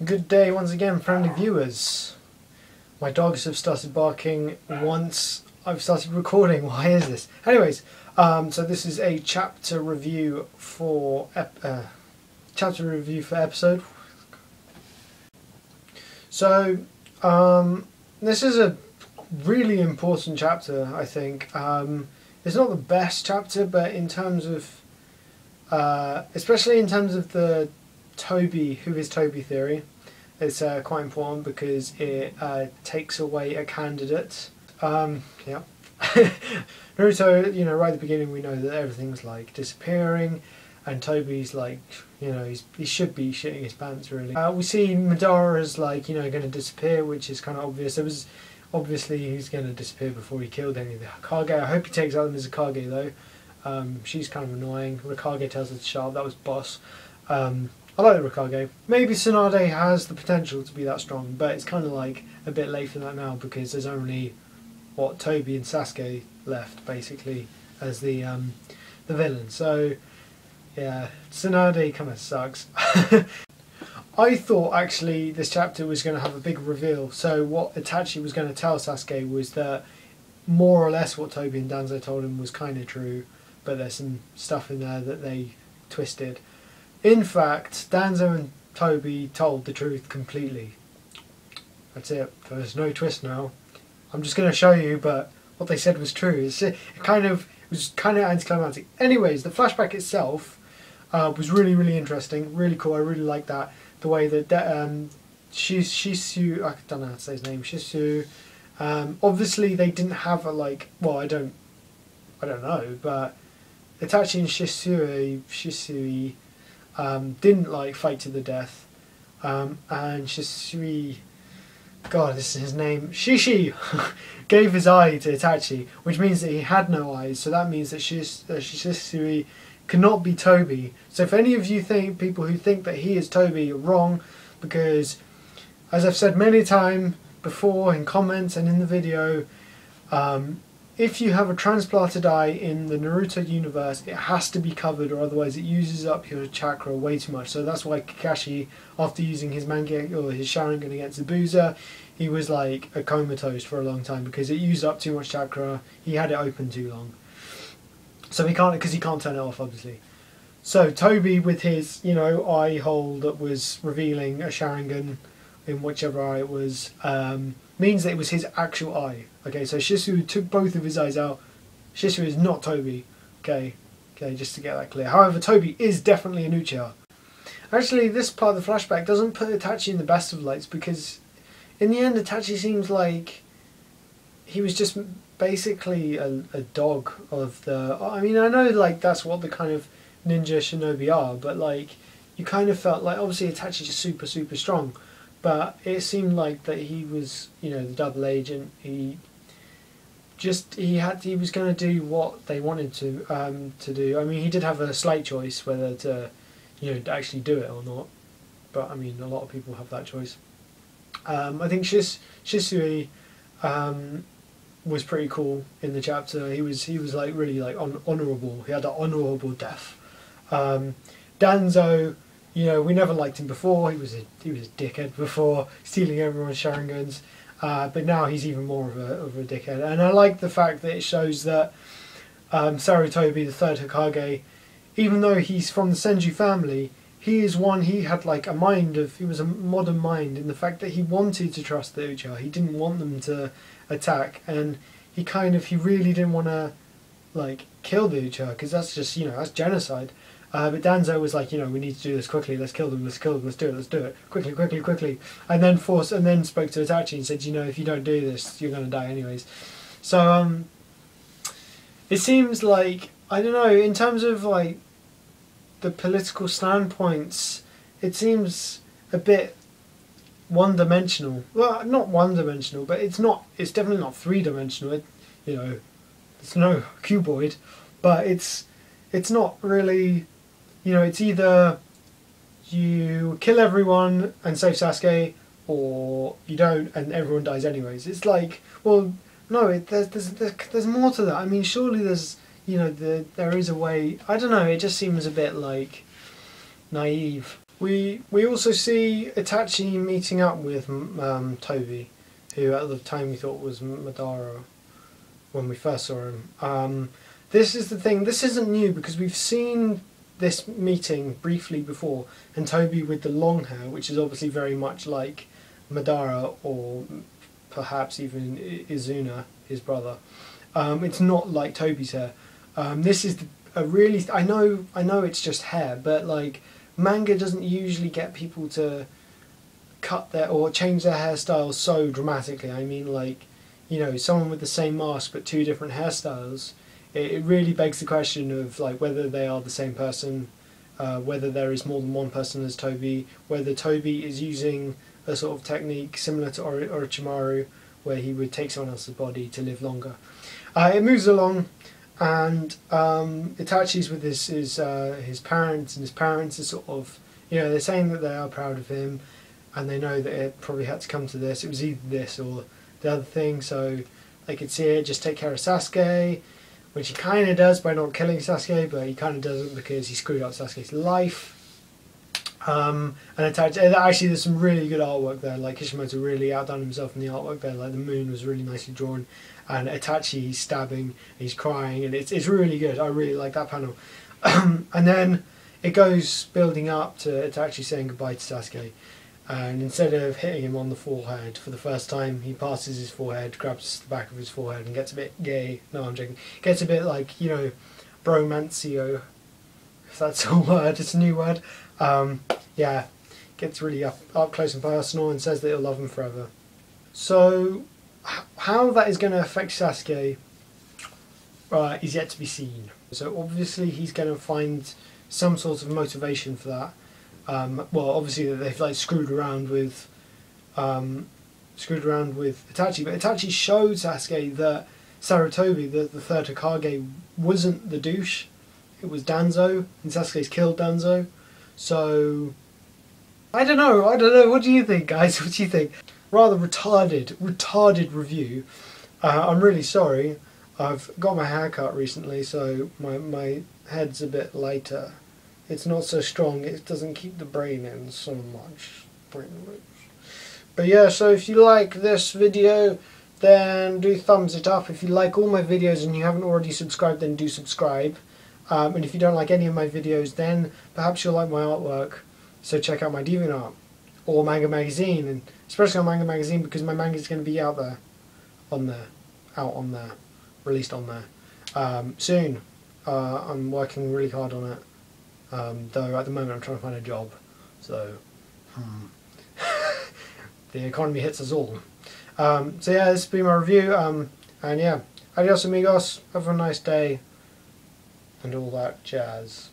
Good day once again, friendly viewers. My dogs have started barking once I've started recording. Why is this? Anyways, so this is a chapter review for episode. So this is a really important chapter, I think. It's not the best chapter, but in terms of, especially in terms of the Tobi, who is Tobi theory, it's quite important because it takes away a candidate. Yeah. Naruto, right at the beginning we know that everything's like disappearing, and Tobi's like, he should be shitting his pants really. We see Madara is like, going to disappear, which is kind of obvious. It was obviously he's going to disappear before he killed any of the Hokage. I hope he takes out them as a Hokage though. She's kind of annoying. Hokage tells her to shut up. That was boss. I like the Hokage. Maybe Tsunade has the potential to be that strong, but it's kind of like a bit late for that now because there's only Tobi and Sasuke left basically as the villain. So yeah, Tsunade kind of sucks. I thought actually this chapter was going to have a big reveal. So what Itachi was going to tell Sasuke was that more or less what Tobi and Danzo told him was kind of true, but there's some stuff in there that they twisted. In fact, Danzo and Tobi told the truth completely. That's it. There's no twist now. I'm just going to show you, but what they said was true. It was kind of anticlimactic. Anyways, the flashback itself was really, really interesting, really cool. I really like that. The way that Shisu, I don't know how to say his name, Shisu. Obviously, they didn't have a I don't know, but Itachi and Shisui didn't fight to the death, and Shisui, God, this is his name, Shishi, gave his eye to Itachi, which means that he had no eyes. So that means that Shisui cannot be Tobi. So if any of you people who think that he is Tobi, you're wrong, because as I've said many times before in comments and in the video, if you have a transplanted eye in the Naruto universe, it has to be covered, or otherwise it uses up your chakra way too much. So that's why Kakashi, after using his his Sharingan against Zabuza, he was like a comatose for a long time because it used up too much chakra. He had it open too long, so he can't turn it off, obviously. So Tobi, with his eye hole that was revealing a Sharingan in whichever eye it was, means that it was his actual eye. Okay, so Shisu took both of his eyes out. Shisu is not Tobi. Okay, just to get that clear. However, Tobi is definitely an Uchiha. Actually, this part of the flashback doesn't put Itachi in the best of lights because in the end Itachi seems like he was just basically a dog of the... I mean, I know that's what the kind of ninja shinobi are, but you kind of felt like obviously Itachi's just super, super strong. But it seemed like that he was, the double agent. He was going to do what they wanted to do. I mean, he did have a slight choice whether to, actually do it or not. But I mean, a lot of people have that choice. I think Shisui was pretty cool in the chapter. He was really honourable. He had an honourable death. Danzo. We never liked him before. He was a dickhead before, stealing everyone's Sharingans. But now he's even more of a dickhead. And I like the fact that it shows that Sarutobi, the third Hokage, even though he's from the Senju family, he had he was a modern mind in the fact that he wanted to trust the Uchiha. He didn't want them to attack, and he really didn't want to kill the Uchiha because that's just that's genocide. But Danzo was like, we need to do this quickly. Let's kill them. Let's do it quickly. And then spoke to Itachi and said, if you don't do this, you're going to die anyways. So it seems like, I don't know, in terms of the political standpoints, it seems a bit one-dimensional. Well, not one-dimensional, but it's definitely not three-dimensional. It's no cuboid, but it's not really. It's either you kill everyone and save Sasuke, or you don't and everyone dies anyways. It's well, no, there's more to that. I mean, surely there's, there is a way. I don't know. It just seems a bit naive. We also see Itachi meeting up with Tobi, who at the time we thought was Madara when we first saw him. This is the thing. This isn't new because we've seen this meeting briefly before, and Tobi with the long hair, which is obviously very much like Madara or perhaps even Izuna, his brother. It's not like Tobi's hair. This is a really. I know it's just hair, but like manga doesn't usually get people to cut their or change their hairstyles so dramatically. I mean, like, you know, someone with the same mask but two different hairstyles. It really begs the question of like whether they are the same person, whether there is more than one person as Tobi, whether Tobi is using a sort of technique similar to Orochimaru, where he would take someone else's body to live longer. It moves along, and Itachi's with his parents, and his parents are sort of, you know, they're saying that they are proud of him, and they know that it probably had to come to this. It was either this or the other thing, so they could see it, just take care of Sasuke, which he kind of does by not killing Sasuke, but he kind of doesn't because he screwed up Sasuke's life. And actually there's some really good artwork there, like Kishimoto really outdone himself in the artwork there, like the moon was really nicely drawn, and Itachi he's stabbing, he's crying, and it's really good. I really like that panel. And then it goes building up to Itachi saying goodbye to Sasuke, and instead of hitting him on the forehead for the first time, he passes his forehead, grabs the back of his forehead and gets a bit gay. No, I'm joking. Gets a bit like, you know, bromancio, if that's a word, it's a new word. Yeah, gets really up close and personal and says that he'll love him forever. So, how that is going to affect Sasuke is yet to be seen. So obviously he's going to find some sort of motivation for that. Well, obviously they've like screwed around with Itachi, but Itachi showed Sasuke that Sarutobi, the third Hokage, wasn't the douche. It was Danzo, and Sasuke's killed Danzo. So I don't know. What do you think, guys? What do you think? Rather retarded review. I'm really sorry. I've got my hair cut recently, so my head's a bit lighter. It's not so strong, it doesn't keep the brain in so much. But yeah, so if you like this video, then do thumbs it up. If you like all my videos and you haven't already subscribed, then do subscribe. And if you don't like any of my videos, then perhaps you'll like my artwork. So check out my DeviantArt or Manga Magazine, and especially on Manga Magazine because my manga is going to be out there, released on there soon. I'm working really hard on it. Though at the moment I'm trying to find a job, so the economy hits us all. So yeah, this has been my review, and yeah, adios amigos, have a nice day, and all that jazz.